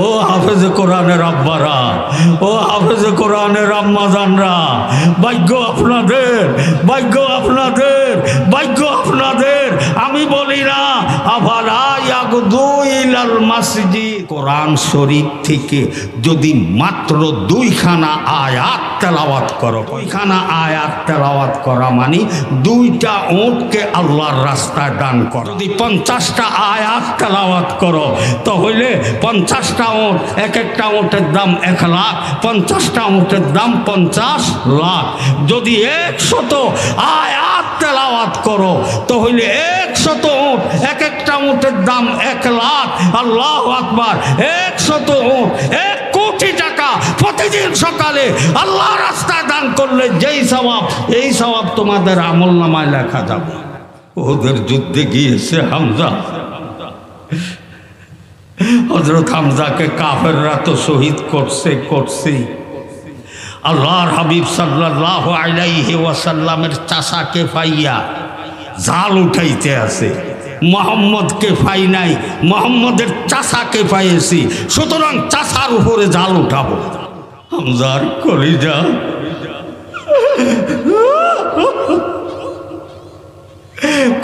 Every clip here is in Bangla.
ও হাফেজ কোরআনের আব্বারা, ও হাফেজ কোরআনের আম্মাজানরা, ভাগ্য আপনাদের, ভাগ্য আপনাদের, ভাগ্য আপনাদের। আমি বলি না আফালা ইয়াগদু ইলাল মসজিদ, কোরআন শরীফ থেকে যদি মাত্র 2খানা আয়াত তেলাওয়াত করো, 2খানা আয়াত তেলাওয়াত করা মানে 2টা উটকে আল্লাহর রাস্তায় দান করো। যদি 50টা আয়াত তেলাওয়াত করো তাহলে 50টা উট, এক একটা উটের দাম 1 লাখ, 50টা উটের দাম 50 লাখ। যদি 100 আয়াত তেলাওয়াত করো তাহলে 100 উট, এক একটা উটের দাম 1 লাখ। আল্লাহু আকবার। 100 উট 1 কোটি টাকা প্রতিদিন সকালে আল্লাহ রাস্তায় দান করলে যেই সওয়াব, এই সওয়াব তোমাদের আমলনামায় লেখা যাবে। ওদের যুদ্ধে গিয়েছে হামজা। হযরত হামজাকে কাফেররা তো শহীদ করছে। আল্লাহর হাবিব সাল্লাল্লাহু আলাইহি ওয়াসাল্লামের চাচাকে পাইয়া জাল উঠাইতে আছে। মোহাম্মদকে পাই নাই, মোহাম্মদের চাচাকে পাইয়েছি, সুতরাং চাচার উপরে জাল উঠাবো। হামজার কলিজা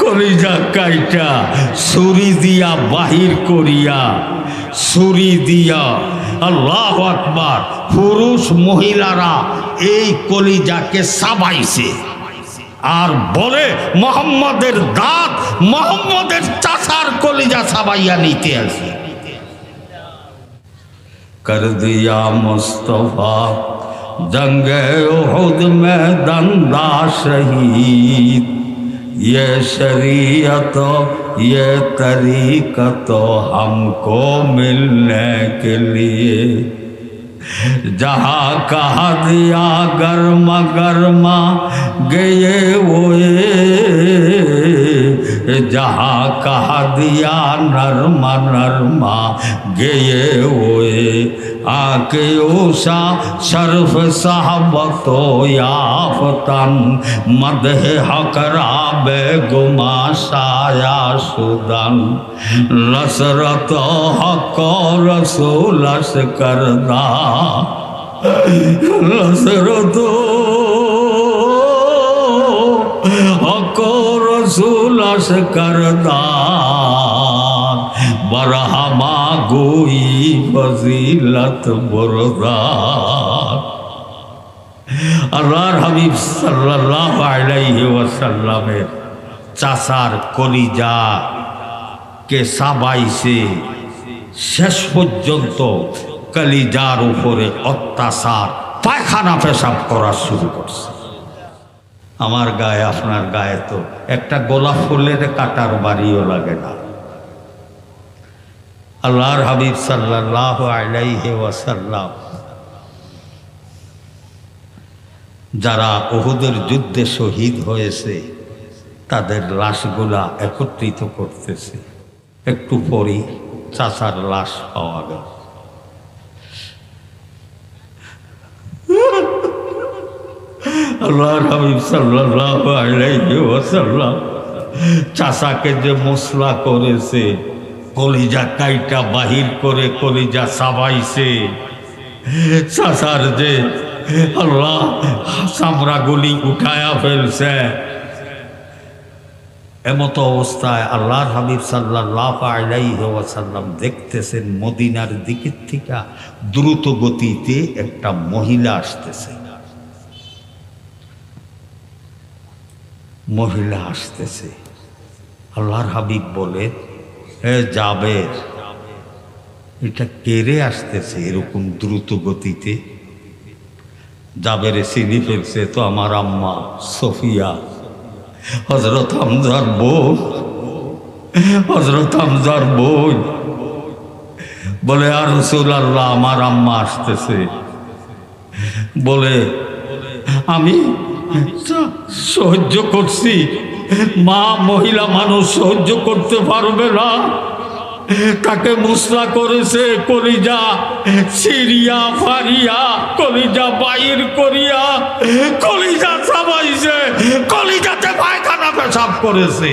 কলিজা কাইটা ছুরি দিয়া বাহির করিয়া, ছুরি দিয়া, আল্লাহু আকবার, পুরুষ মহিলারা এই কলিজাকে চাবাইছে আর বলে মোহাম্মদের দাঁত মোহাম্মদের চাচার কলিজা চাবাইয়া নিতে আছে। कर दिया मुस्तफा जंगे उहुद में दंदा शहीद, ये शरीयत ये तरीक़त हमको मिलने के लिए, जहाँ कहा दिया गर्मा गर्मा गए हुए, जहाँ कहा दिया नरमा नरमा गए हुए, आके उषा शर्फ साहबतो याफतन मदह हकरा बेगुमा साया सुदन, लसरत हक रसूल करदा, लसरत हक रसूल करदा, बरहमा गोई फजीलत बुरदार। আল্লাহর হাবিব সাল্লাল্লাহু আলাইহি ওয়াসাল্লামের চাচার কলিজা কে সাবাইছে, শেষ পর্যন্ত কলিজার উপরে অত্যাচার, পায়খানা পেশাব করা শুরু করছে। আমার গায়ে আপনার গায়ে তো একটা গোলাপ ফুলের কাটার বাড়িও লাগে না। আল্লাহর হাবিব সাল্লাল্লাহু আলাইহি ওয়াসাল্লাম যারা উহুদের যুদ্ধে শহীদ হয়েছে তাদের লাশগুলা একত্রিত করতেছে। একটু পরই চাচার লাশ পাওয়া গেল। আল্লাহর হাবিব সাল্লাল্লাহু আলাইহি ওয়াসাল্লাম চাচাকে যে মসলা করেছে, কলিজা কাইটা বাহির করে কলিজা চাবাইছে, চাচার যে আল্লাহ চামড়াগুলি উঠায়া ফেলছে, এমত অবস্থায় আল্লাহর হাবিব সাল্লাল্লাহু আলাইহি ওয়াসাল্লাম দেখতেছেন মদিনার দিকের থেকে দ্রুত গতিতে একটা মহিলা আসতেছে। মহিলা আসতেছে, আল্লাহর হাবিব বলে, হে জাবের, এটা কেড়ে আসতেছে এরকম দ্রুত গতিতে? জাবেরে চিনি ফেলছে তো আমার আম্মা সফিয়া, হযরত হামজার বোন, হযরত হামজার বোন। বলে আর রাসূলুল্লাহ, আমার আম্মা আসতেছে। বলে আমি সহ্য করছি, মা মহিলা মানুষ সহ্য করতে পারবে না, তাকে মুসলা করেছে, কলিজা সিরিয়া ফারিয়া কলিজা বাইর করিয়া কলিজা চাবাইছে, কলিজাতে পায়খানা পেশাব করেছে।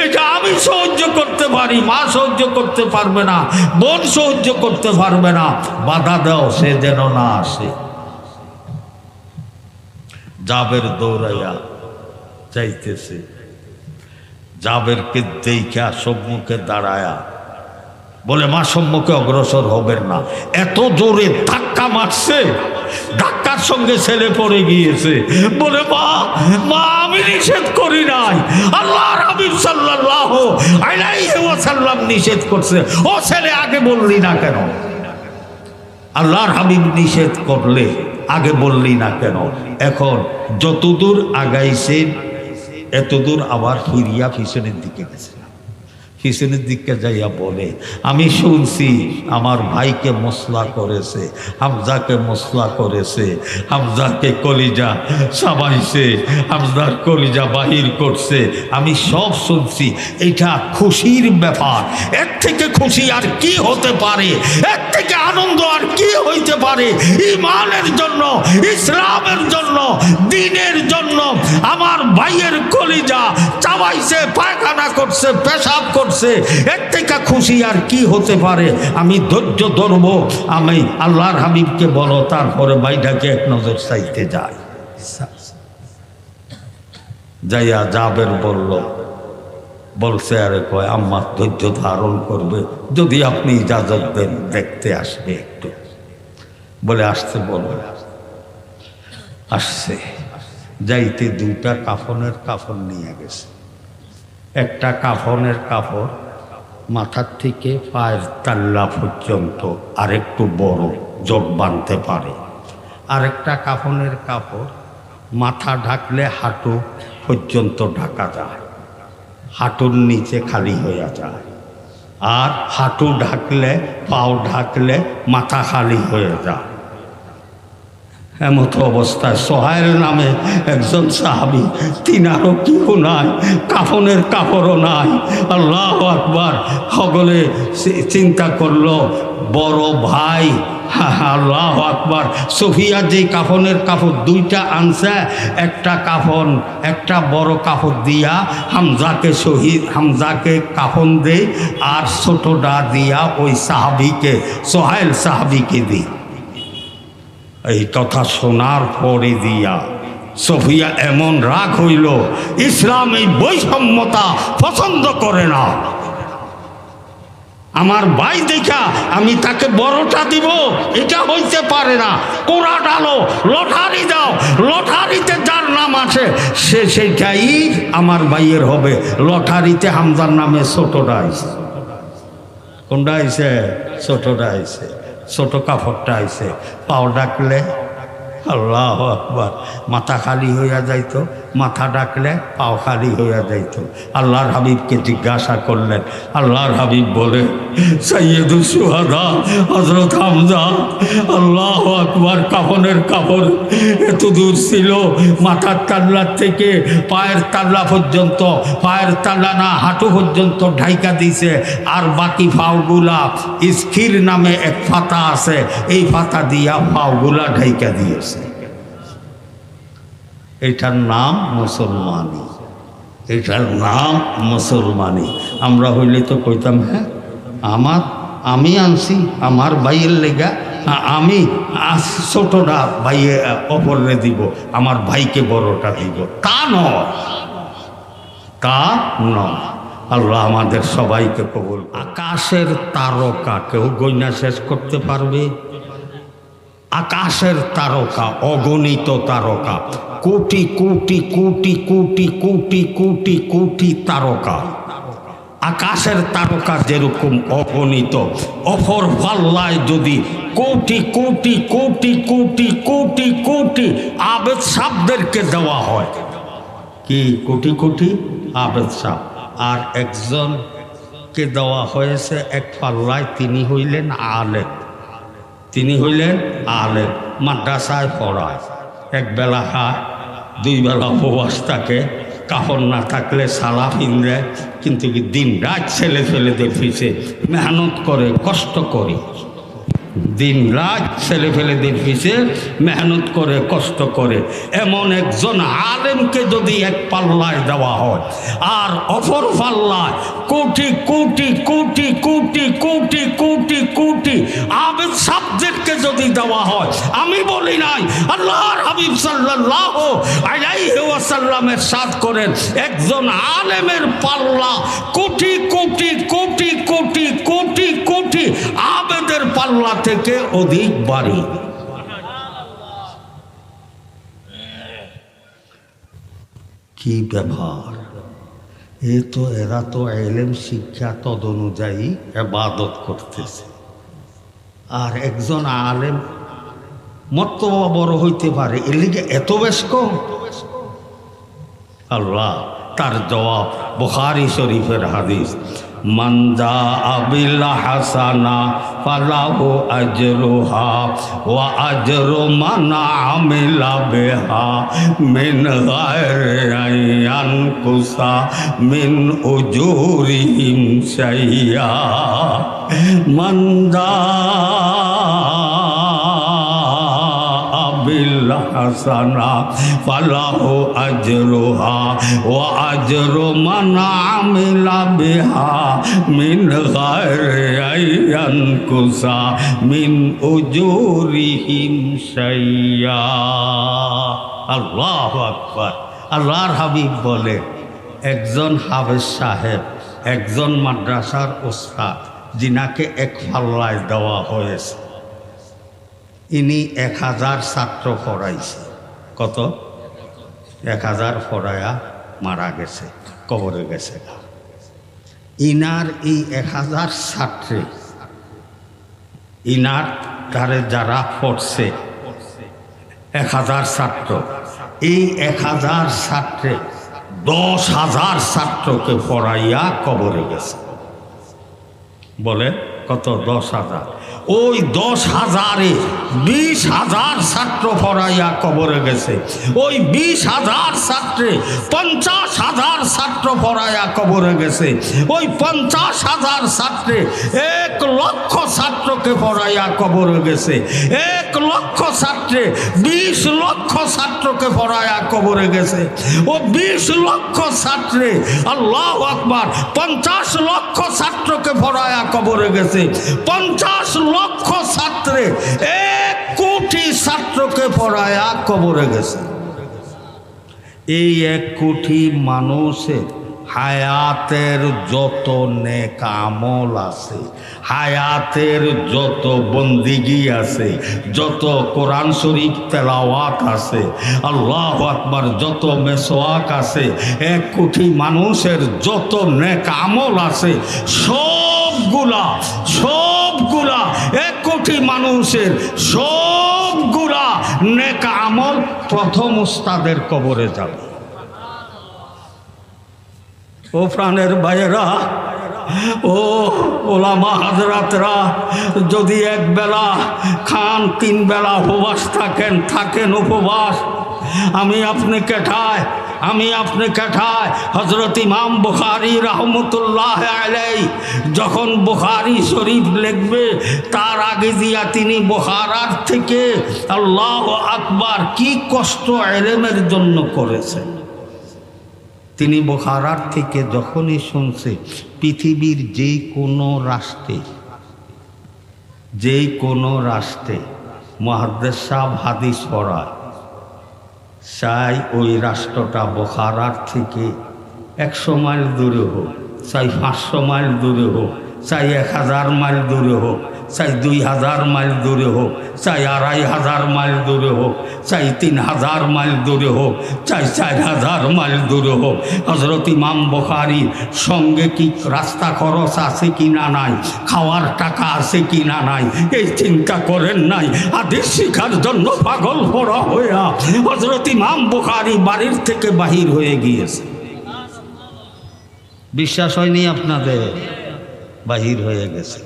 এটা আমি সহ্য করতে পারি, মা সহ্য করতে পারবে না, বোন সহ্য করতে পারবে না, বাধা দাও সে যেন না আসে। জাবের দৌড়াইয়া চাইতেছে, জাবেরকে দেখা সম্মুখে দাঁড়ায়া বলে মা সম্মুখে অগ্রসর হবেন না। এত জোরে ধাক্কা মারছে, ধাক্কার সঙ্গে ছেলে পড়ে গিয়েছে। বলে মা মা আমি নিষেধ করি নাই, আল্লাহর হাবিব সাল্লাল্লাহু আলাইহি ওয়াসাল্লাম নিষেধ করছে। ও ছেলে আগে বললি না কেন? আল্লাহর হাবিব নিষেধ করলে আগে বললি না কেন? এখন যতদূর আগাইছেন এতদূর আবার ফিরিয়া পিছনের দিকে গেছে। পিছনের দিকে যাইয়া বলে আমি শুনছি আমার ভাইকে মসলা করেছে, হামজাকে মসলা করেছে, হামজাকে কলিজা সাবাইছে, হামজার কলিজা বাহির করছে, আমি সব শুনছি। এটা খুশির ব্যাপার, এর থেকে খুশি আর কি হতে পারে? এর থেকে আনন্দ আর কি হইতে পারে? ঈমানের জন্য, ইসলামের জন্য, দ্বীনের জন্য আমার ভাইয়ের কলিজা চাবাইছে, পায়খানা করছে, পেশাব করছে, এর থেকে খুশি আর কি হতে পারে? আমি ধৈর্য ধরবো। আমি আল্লাহর হাবিবকে বলো, তারপরে ভাইটাকে এক নজর চাইতে যায়। যাইয়া জাবের বলছে আরে কয় আম্মা ধৈর্য ধারণ করবে, যদি আপনি ইজাজত দেন দেখতে আসবে একটু। বলে আসতে বলো। আসছে, যাইতে দুইটা কাফনের কাফন নিয়ে গেছে। একটা কাফনের কাপড় মাথার থেকে পায়ের তাল্লা পর্যন্ত আর একটু বড়, জট বাঁধতে পারে। আরেকটা কাফনের কাপড় মাথা ঢাকলে হাঁটু পর্যন্ত ঢাকা যায়, হাঁটুর নিচে খালি হয়ে যায়। আর হাঁটু ঢাকলে, পাও ঢাকলে মাথা খালি হয়ে যায়। এমতো অবস্থায় সোহাইল নামে একজন সাহাবী, তিনারও কেউ নাই, কাফনের কাপড়ও নাই। আল্লাহু আকবার। সকলে চিন্তা করলো বড় ভাই, আল্লাহু আকবার। সুফিয়া যে কাফনের কাপড় দুইটা আনছে, একটা কাফন, একটা বড় কাপড় দিয়া হামজাকে কাফন দেয়, আর ছোটটা দিয়া ওই সাহাবীকে, সোহাইল সাহাবীকে দিই। এই কথা শোনার পরে দিয়া সফিয়া এমন রাগ হইল, ইসলাম এই বৈষম্যতা পছন্দ করে না। আমার ভাই দেখা আমি তাকে বড়টা দিব, এটা হইতে পারে না। কোরা ডালো, লটারি দাও, লটারিতে যার নাম আছে সে সেইটাই আমার ভাইয়ের হবে। লটারিতে হামজার নামে ছোটটা আইছে। কোনটা আইছে? ছোটটা আইছে। ছোট কাপড়টা আইছে। পাও ডাকলে আল্লাহু আকবার মাথা খালি হইয়া যাইতো, মাথা ডাকলে পাও খালি হইয়া যাইতো। আল্লাহর হাবিবকে জিজ্ঞাসা করলেন, আল্লাহর হাবিব বলে সাইয়্যিদুশ শুহাদা হযরত হামজা, আল্লাহু আকবার, কাফনের কাপড় এত দূর ছিল, মাথার তাল্লার থেকে পায়ের তাল্লা পর্যন্ত, পায়ের তাল্লা না হাঁটু পর্যন্ত ঢাইকা দিছে। আর বাকি পাওগুলা ইস্কির নামে এক ফাতা আছে, এই ফাতা দিয়া পাওগুলা ঢাইকা দিয়েছে। এটার নাম মুসলমানি, এটার নাম মুসলমানি। আমরা হইলে তো কইতাম হ্যাঁ আমি আনছি আমার ভাইয়ের লেগা, আমি ছোটটা ভাইয়ে অপরে দিব, আমার ভাইকে বড়টা দিব। তা নয়, তা নয়। আল্লাহ আমাদের সবাইকে কবুল। আকাশের তারকা কেউ গয়না শেষ করতে পারবে? আকাশের তারকা, অগণিত তারকা, কোটি কোটি কোটি কোটি কোটি কোটি কোটি তারকা। আকাশের তারকা যেরকম অগণিত, অপর পাল্লায় যদি কোটি কোটি কোটি কোটি কোটি কোটি আবেদ সাবদেরকে দেওয়া হয়, কি কোটি কোটি আবেদ সাব, আর একজনকে দেওয়া হয়েছে এক পাল্লায়, তিনি হইলেন আলেম। তিনি হইলেন আলেম, মাদ্রাসায় পড়ায়, এক বেলা খায়, দুই বেলা উপবাস থাকে, কাপড় না থাকলে সালা ফিনরে, কিন্তু কি দিন রাত ছেলে ফেলেদের পিছে মেহনত করে, কষ্ট করে। দিন রাত ছেলে ফেলেদের পিছে মেহনত করে কষ্ট করে এমন একজন আলেমকে যদি এক পাল্লায় দেওয়া হয় আর অপর পাল্লায় কোটি কোটি কোটি কোটি কোটি কোটি কোটি আবেদ সাবজেক্টকে যদি দেওয়া হয়, আমি বলি নাই, আল্লাহর হাবিব সাল্লাল্লাহু আলাইহি ওয়াসাল্লামের সাথ করেন একজন আলেমের পাল্লা কোটি কোটি কোটি কোটি কোটি কোটি আবেদের পাল্লা থেকে অধিক বাড়ি। কি ব্যবহার! এরা তো এলেম শিক্ষা তদনুযায়ী ইবাদত করতেছে, আর একজন আলেম মর্তবা বড় হইতে পারে এর লিগে এত বেশ কম। আল্লাহ তার জবাব বুখারী শরীফের হাদিস, মান জাআ বিল হাসানা ফালাহু আজরুহা ওয়া আজরু মান আমিলা বিহা মিন গায়রি আনকুসা মিন উজুরিহিম শাইয়া। মান জাআ বিল হাসানা ফালাহু আজরুহা ওয়া আজরু মান আমিলা বিহা মিন গায়রি আনকুসা মিন উজুরিহিম শাইয়া। আল্লাহু আকবার। আল্লাহর হাবিব বলে, একজন হাফেজ সাহেব, একজন মাদ্রাসার ওস্তাদ যিনাকে এক পাল্লায় দেওয়া হয়েছে, ইনি 1000 ছাত্র পড়াইছে। কত? 1000 পড়ায়া মারা গেছে, কবরে গেছে। ইনার এই 1000 ছাত্রে, ইনার তারে যারা পড়ছে 1000 ছাত্র, এই 1000 ছাত্রে 10,000 ছাত্রকে পড়াইয়া কবরে গেছে। বলে কত? 10,000। ওই 10,000-এ 20,000 ছাত্র পড়াইয়া কবরে গেছে। ওই 20,000 ছাত্রে 50,000 ছাত্র পড়াইয়া কবরে গেছে। ওই 50,000 ছাত্রে 1 লক্ষ ছাত্রকে পড়াইয়া কবরে গেছে। 1 লক্ষ ছাত্রে 20 লক্ষ ছাত্রকে পড়াইয়া কবরে গেছে। ও 20 লক্ষ ছাত্রে, আল্লাহু আকবার, 50 লক্ষ ছাত্রকে পড়াইয়া কবরে গেছে। 50 লক্ষ ছাত্রে 1 কোটি ছাত্রকে পড়ায়া কবরে গেছে। এই 1 কোটি মানুষের হায়াতের যত নেক আমল আছে, হায়াতের যত বন্দিগি আছে, যত কোরআন শরীফ তেলাওয়াত আছে, আল্লাহু আকবার, যত মেসওয়াক আছে, 1 কোটি মানুষের যত নেক আমল আছে, সবগুলা 1 কোটি মানুষের সবগুলা নেক আমল প্রথম উস্তাদের কবরে যাবে। ও প্রাণের ভাইয়েরা, ও ওলামা হাজরাতরা, যদি 1 বেলা খান, 3 বেলা উপবাস থাকেন উপবাস। আমি আপনি কেঠায় হযরত ইমাম বুখারী রাহমাতুল্লাহ আলাইহি যখন বুখারী শরীফ লিখবে, তার আগে দিয়া তিনি বুখারার থেকে আল্লাহু আকবার কি কষ্ট ইলমের জন্য করেছেন। তিনি বুখারার থেকে যখনই শুনছে, পৃথিবীর যে কোনো রাষ্ট্রে মুহাদ্দিস সাহেব হাদিস পড়ায়, চাই ওই রাষ্ট্রটা বুখারার থেকে 100 মাইল দূরে হোক, চাই 500 মাইল দূরে হোক, চাই 1000 মাইল দূরে হোক, চাই 2000 মাইল দূরে হোক, চাই 2500 মাইল দূরে হোক, চাই 3000 মাইল দূরে হোক, চাই 4000 মাইল দূরে হোক, হযরত ইমাম বুখারীর সঙ্গে কি রাস্তা খরচ আছে কি না নাই, খাওয়ার টাকা আছে কি না নাই, এই চিন্তা করেন নাই। হাদিস শিখার জন্য পাগল পড়া হইয়া হযরত ইমাম বুখারী বাড়ির থেকে বাহির হয়ে গিয়েছে। বিশ্বাস হয়নি আপনাদের? বাহির হয়ে গেছে।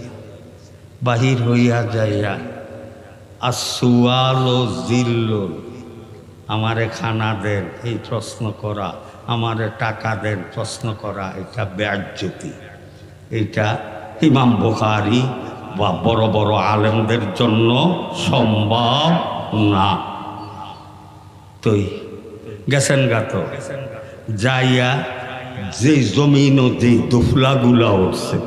বাহির হইয়া যাইয়া আসুয়াল ও জিল্লুল, আমারে খানা দেন এই প্রশ্ন করা, আমারে টাকা দেন প্রশ্ন করা, এটা বেয়াজ্জতি। এটা ইমাম বুখারী বা বড় বড় আলেমদের জন্য সম্ভব না। তুই গেছেন গাতো যাইয়া যে জমিন ও যে দোফলাগুলা উঠছে,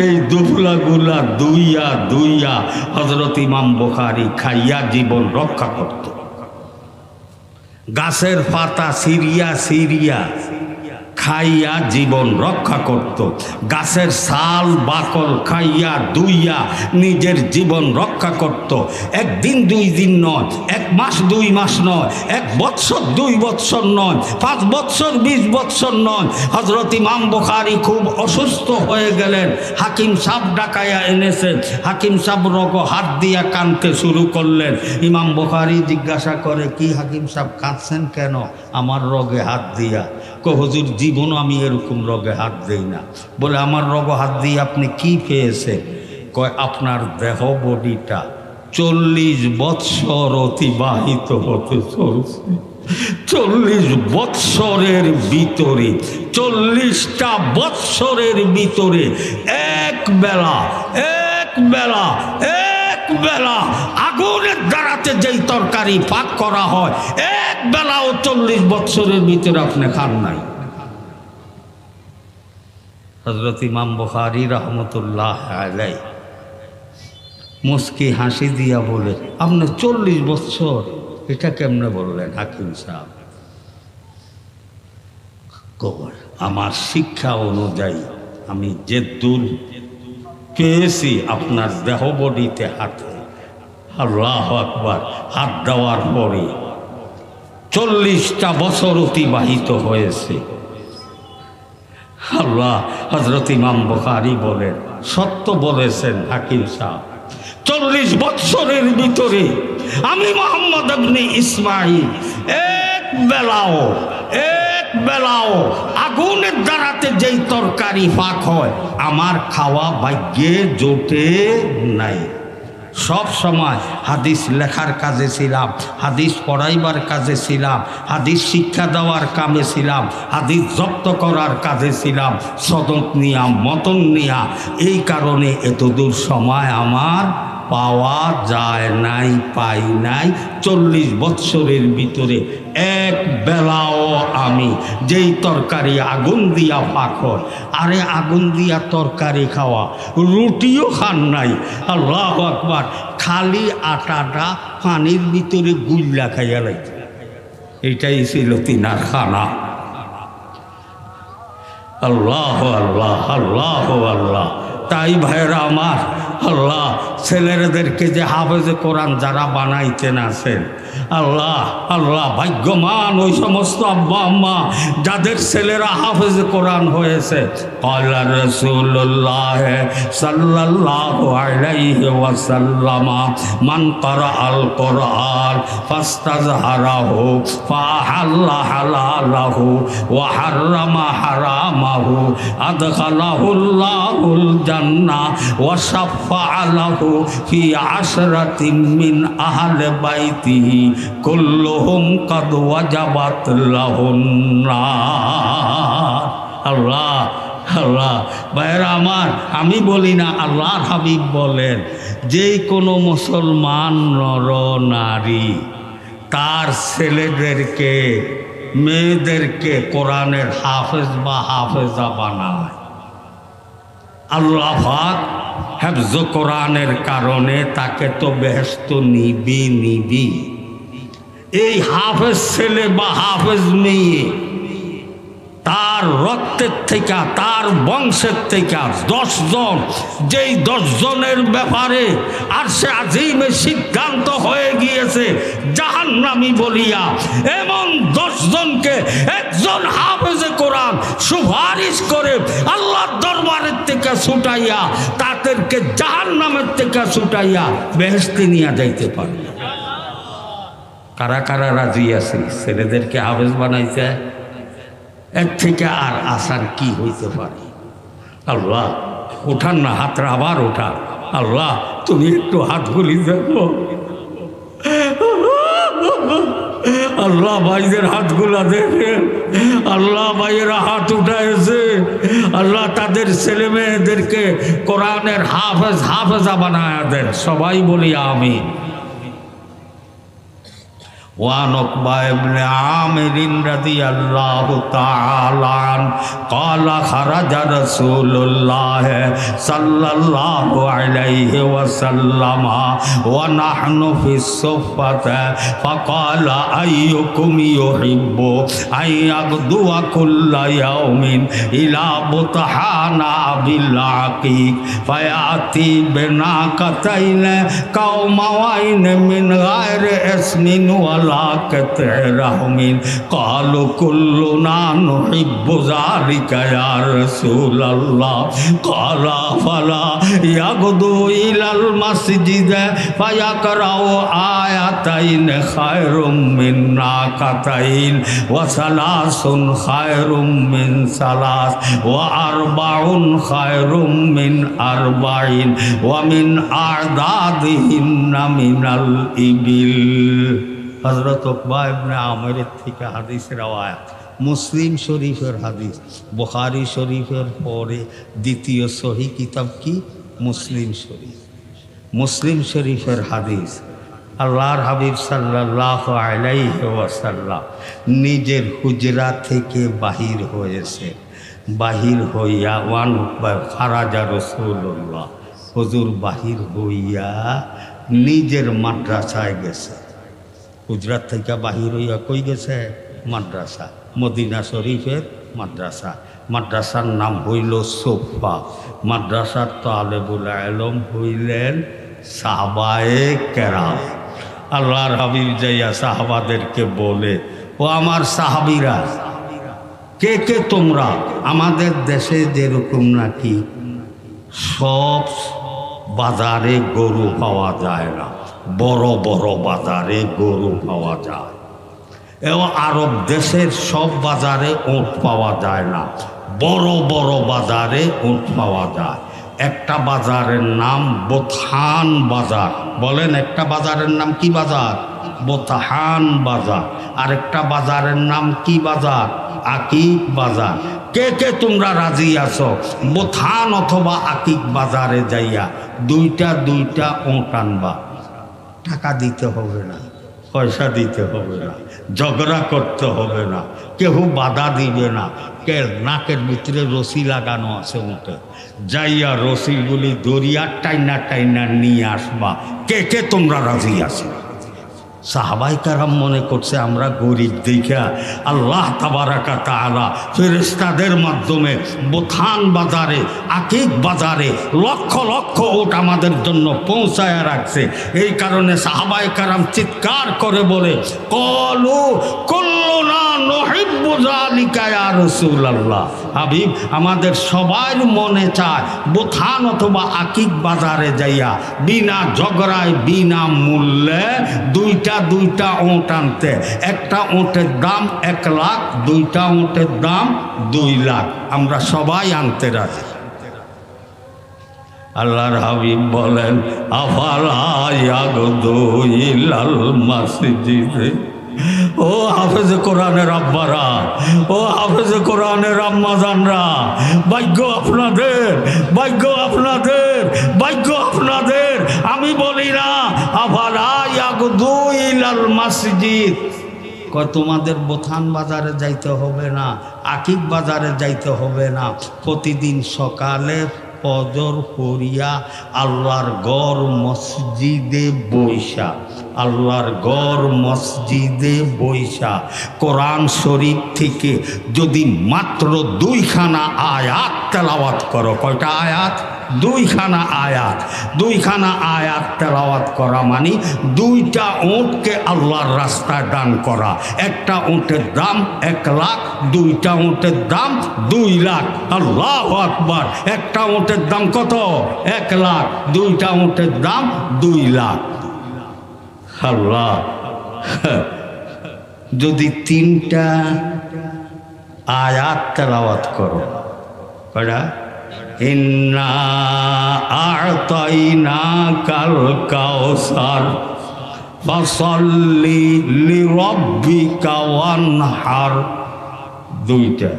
এই দোফলাগুলা দুইয়া দুইয়া হযরত ইমাম বুখারী খাইয়া জীবন রক্ষা করত। গাছের পাতা সিরিয়া সিরিয়া খাইয়া জীবন রক্ষা করত। গাছের ছাল বাকল খাইয়া দুইয়া নিজের জীবন রক্ষা করত। একদিন দুই দিন নয়, এক মাস দুই মাস নয়, এক বৎসর দুই বৎসর নয়, 5 বৎসর 20 বৎসর নয়। হযরত ইমাম বুখারী খুব অসুস্থ হয়ে গেলেন। হাকিম সাহেব ডাকাইয়া এনেছেন। হাকিম সাহেব রগ হাত দিয়া কানতে শুরু করলেন। ইমাম বুখারী জিজ্ঞাসা করে, কি হাকিম সাহেব কাঁদছেন কেন? আমার রগে হাত দিয়া। হুজুর জীবনও আমি এরকম রগে হাত দেই না। বলে আমার রগে হাত দিয়ে আপনি কি পেয়েছেন? কয় আপনার দেহ বডিটা 40 বৎসর অতিবাহিত হতে চলছে। 40 বৎসরের ভিতরে, 40টা বৎসরের ভিতরে এক বেলা আগুনের দ্বারাতে যেই তরকারি পাক করা হয়, এক বেলাও 40 বৎসরের ভিতরে আপনি খান নাই। হযরত ইমাম বুখারী রহমতুল্লাহ আলাইহি মুস্কি হাসি দিয়া বলে, আপনি 40 বৎসর এটা কেমনে বললেন হাকিম সাহেব? আমার শিক্ষা অনুযায়ী আমি যে দূর পেয়েছি আপনার দেহ বডিতে হাতে, আল্লাহু আকবার, হাত দেওয়ার পরে 40টা বছর অতিবাহিত হয়েছে। আল্লাহ, হযরত ইমাম বুখারী বলেন, সত্য বলেছেন হাকিম সাহেব। 40 বৎসরের ভিতরে আমি মুহাম্মদ ইবনে ইসমাঈল এক বেলাও আগুনের দ্বারাতে যেই তরকারি পাক হয় আমার খাওয়া ভাগ্যে জোটে নাই। সব সময় হাদিস লেখার কাজে ছিলাম, হাদিস পড়াইবার কাজে ছিলাম, হাদিস শিক্ষা দেওয়ার কামে ছিলাম, হাদিস জব্দ করার কাজে ছিলাম, সদত নিয়া মতন নিয়া। এই কারণে এতদূর সময় আমার পাওয়া যায় নাই, পাই নাই। 40 বৎসরের ভিতরে এক বেলাও আমি যেই তরকারি আগুন দিয়া পাক হয়, আরে আগুন দিয়া তরকারি খাওয়া, রুটিও খান নাই। আল্লাহু আকবার, খালি আটাটা পানির ভিতরে গুল্লা খাইয়া লাইত। এইটাই ছিল তিনার খানা। আল্লাহ আল্লাহ আল্লাহ আল্লাহ। তাই ভাইরা আমার, আল্লাহ ছেলেদেরকে যে হাফেজে কোরআন যারা বানাইতেন আছেন, আল্লাহ আল্লাহ ভাগ্যমান ওই সমস্ত আব্বা আম্মা যাদের ছেলেরা হাফেজে কোরআন হয়েছে। ক্বালা রাসূলুল্লাহ সাল্লাল্লাহু আলাইহি ওয়াসাল্লাম, মান ক্বারাআল কোরআন ফাস্তাযহারাহু ফাহাল্লা হালালাহু ওয়া হাররামা হারামাহু আদখালাহুল্লাহুল জান্নাহ ওয়া শাফা'a লাহু ফি 'আশরাতিন মিন আহলি বাইতিহি কুল্লুহুম কাদ ওয়াজাবাত লাহুন নার। আল্লাহ আল্লাহ, ভাইরা আমার, আমি বলি না, আল্লাহর হাবিব বলেন, যে কোনো মুসলমান নর নারী তার ছেলেদেরকে মেয়েদেরকে কোরআনের হাফেজ বা হাফেজা বানায়, আল্লাহ পাক হেফজ কোরআনের কারণে তাকে তো বেহেশত নিবি। এই হাফেজ ছেলে বা হাফেজ মেয়ে তার রক্তের থেকে, তার বংশের থেকে 10 জন, যেই 10 জনের ব্যাপারে আরশে আজিমে সিদ্ধান্ত হয়ে গিয়েছে জাহান্নামী বলিয়া, এমন 10 জনকে একজন হাফেজে কোরআন সুপারিশ করে আল্লাহর দরবারের থেকে ছুটাইয়া তাদেরকে জাহান্নামের থেকে ছুটাইয়া বেহেশতে নিয়ে যাইতে পারে। কারা কারা রাজি আছে ছেলেদেরকে হাফেজ বানাইতে? এর থেকে আর আসার কি হইতে পারে? আল্লাহ, উঠান না হাতটা, আবার ওঠা। আল্লাহ, তুমি একটু হাতগুলি দেখো। আল্লাহ ভাইদের হাতগুলা দেখেন, আল্লাহ ভাইয়েরা হাত উঠাইছে, আল্লাহ তাদের ছেলে মেয়েদেরকে কোরআনের হাফেজা বানায়া দেন, সবাই বলি আমিন। وعن عقبة بن عامر رضي الله تعالى عنه قال خرج رسول الله صلى الله عليه وسلم ونحن في الصفة فقال أيكم يحب أن يغدو كل يوم إلى بطحان بالعقيق فيأتي بناقتين قومين من غير اسم ولا قطع رحم قالوا كلنا نحب ذلك يا رسول الله قال فلا يغدو إلى المسجد فيقرأ آيتين خير من ناقتين وثلاث خير من ثلاث وأربع خير من أربع ومن أعدادهن من الإبل। হযরত উকবা ইবনে আমিরের থেকে হাদিসের রওয়ায়াত, মুসলিম শরীফের হাদিস। বুখারী শরীফের পরে দ্বিতীয় সহিহ কিতাব কি? মুসলিম শরীফ। মুসলিম শরীফের হাদিস, আল্লাহর হাবিব সাল্লাল্লাহু আলাইহি ওয়াসাল্লাম নিজের হুজরা থেকে বাহির হয়েছে। বাহির হইয়া খারাজা রাসূলুল্লাহ, হুজুর বাহির হইয়া নিজের মাদ্রাসায় গেছে। গুজরাট থেকে বাহির হইয়া কই গেছে? মাদ্রাসা, মদিনা শরীফের মাদ্রাসা। মাদ্রাসার নাম হইল সোফা। মাদ্রাসার তালেবুল ইলম হইলেন সাহাবায়ে কেরাম। আল্লাহর হাবিব যাইয়া সাহাবাদেরকে বলে, ও আমার সাহাবীরা, কে কে তোমরা? আমাদের দেশে যেরকম নাকি সব বাজারে গরু পাওয়া যায় না, বড় বড় বাজারে গরু পাওয়া যায়, এবং আরব দেশের সব বাজারে উট পাওয়া যায় না, বড় বড় বাজারে উট পাওয়া যায়। একটা বাজারের নাম বোথান বাজার। বলেন, একটা বাজারের নাম কি বাজার? বোথান বাজার। আরেকটা বাজারের নাম কি বাজার? আকিক বাজার। কে কে তোমরা রাজি আছো বোথান অথবা আকিক বাজারে যাইয়া দুইটা দুইটা উট আনবা? টাকা দিতে হবে না, পয়সা দিতে হবে না, ঝগড়া করতে হবে না, কেউ বাধা দিবে না। কে নাকের ভিতরে রশি লাগানো আছে উঠে, যাইয়া রশিগুলি দরিয়া টাইনা টাইনা নিয়ে আসবা। কে কে তোমরা রাজি আছো? সাহাবায়ে কেরাম মনে করছে আমরা গরিব দেখা আল্লাহ তাবারাকা তাআলা ফেরেশতাদের মাধ্যমে বোথান বাজারে, আকিক বাজারে লক্ষ লক্ষ উট আমাদের জন্য পৌঁছায়া রাখছে। এই কারণে সাহাবায়ে কেরাম চিৎকার করে বলে, ক্বালু কুল্লুনা নুহিব্বু যালিকা ইয়া রাসূলুল্লাহ। হাবিব, আমাদের সবার মনে চায় বোথান অথবা আকিক বাজারে যাইয়া বিনা ঝগড়ায় বিনা মূল্যে দুইটা দুইটা উট আনতে। একটা উটের দাম 1 লাখ, দুইটা উটের দাম 2 লাখ। আমরা সবাই আনতে রাজি। আল্লাহর হাবিব বলেন, আফালা ইয়াগদু ইলাল মাসজিদে। ও হাফেজ কোরআনের আব্বারা, ও হাফেজ কোরআনের আম্মাজানরা, ভাগ্য আপনাদের, ভাগ্য আপনাদের, ভাগ্য আপনাদের। আমি বলি না আফালা ইয়াগদু ইলাল মাসজিদ। কয় তোমাদের বোথান বাজারে যাইতে হবে না, আকিক বাজারে যাইতে হবে না। প্রতিদিন সকালে ফজর পড়িয়া আল্লাহর ঘর মসজিদে বৈশা, আল্লাহর ঘর মসজিদে বৈশা কোরআন শরীফ থেকে যদি মাত্র 2খানা আয়াত তেলাওয়াত করো। কয়টা আয়াত? 2খানা আয়াত। 2খানা আয়াত তেলাওয়াত করা মানে 2টা উটকে আল্লাহর রাস্তায় দান করা। একটা উটের দাম 1 লাখ, 2টা উটের দাম 2 লাখ। আল্লাহু আকবার। একটা উটের দাম কত? 1 লাখ, 2টা উটের দাম 2 লাখ। আল্লাহ, যদি 3টা আয়াত তেলাওয়াত করো, কয়টা? ইন্না আ'তাইনাকাল কাউসার ফাসাল্লি লিরাব্বিকা ওয়ানহার, দুইটা।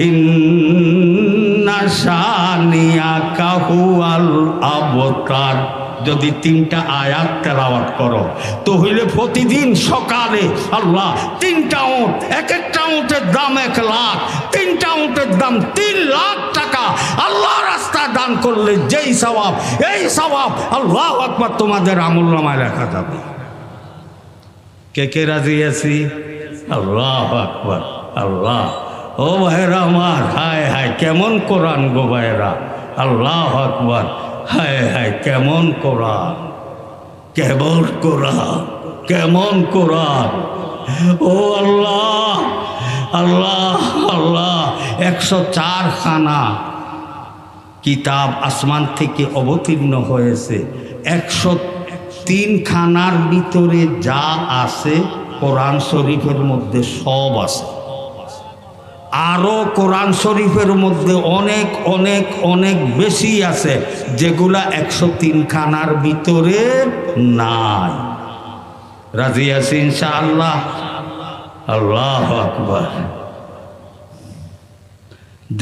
ইন্না শানিয়াকা হুয়াল আবতার। যদি তিনটা আয়াত তেলাওয়াত করো তো হইলে প্রতিদিন সকালে আল্লাহ তিনটা উট, এক একটা উটের দাম 1 লাখ, তিনটা উটের দাম 3 লাখ টাকা আল্লাহ রাস্তায় দান করলে যেই সওয়াব, এই সওয়াব আল্লাহু আকবার তোমাদের আমলনামায় লেখা যাবে। কে কে রাজি আছি? আল্লাহু আকবার। আল্লাহ, ও ভাইরা আমার, হায় হায় কেমন কোরআন গো ভাইরা, আল্লাহু আকবার, হায় হায় কেমন কোরআন, কেমন কোরআন, কেমন কোরআন। ও আল্লাহ, আল্লাহ, আল্লাহ, 104 খানা কিতাব আসমান থেকে অবতীর্ণ হয়েছে। 103 খানার ভিতরে যা আছে কোরআন শরীফের মধ্যে সব আছে। আরও কোরআন শরীফের মধ্যে অনেক অনেক অনেক বেশি আছে যেগুলা 103 খানার ভিতরে নাই। রাজি আছি ইনশাআল্লাহ? আল্লাহু আকবার।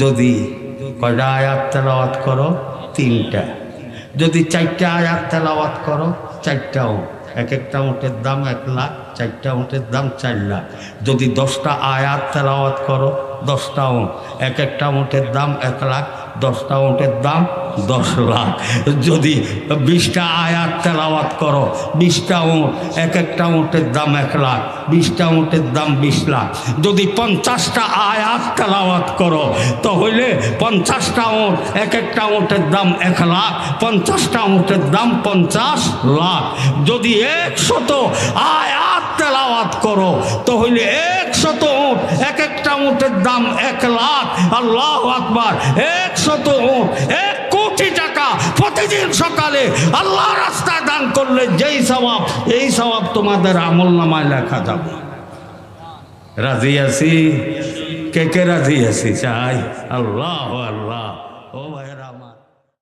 যদি কয়টা আয়াত তেলাওয়াত করো? 3টা। যদি 4টা আয়াত তেলাওয়াত করো, 4টাও, এক একটা উটের দাম 1 লাখ, 4টা উটের দাম 4 লাখ। যদি 10টা আয়াত তেলাওয়াত করো, 10টা উট, এক একটা উটের দাম 1 লাখ, 10টা উটের দাম 10 লাখ। যদি 20টা আয়াত তেলাওয়াত করো, 20টা উট, এক একটা উটের দাম 1 লাখ, 20টা উটের দাম 20 লাখ। যদি 50টা আয়াত তেলাওয়াত করো তাহলে 50টা উট, এক একটা উটের দাম 1 লাখ, 50টা উটের দাম 50 লাখ। যদি 100 আয়াত তেলাওয়াত করো তাহলে 100 উট, এক একটা উটের দাম 1 লাখ। আল্লাহু আকবার। 100 উট, 1 কোটি টাকা প্রতিদিন সকালে আল্লাহ রাস্তায় দান করলে যেই সওয়াব, এই সওয়াব তোমাদের আমলনামায় লেখা যাবে। রাজি আছি? কে কে রাজি আছি? চাই? আল্লাহ আল্লাহ। ও ভাইরা আমার।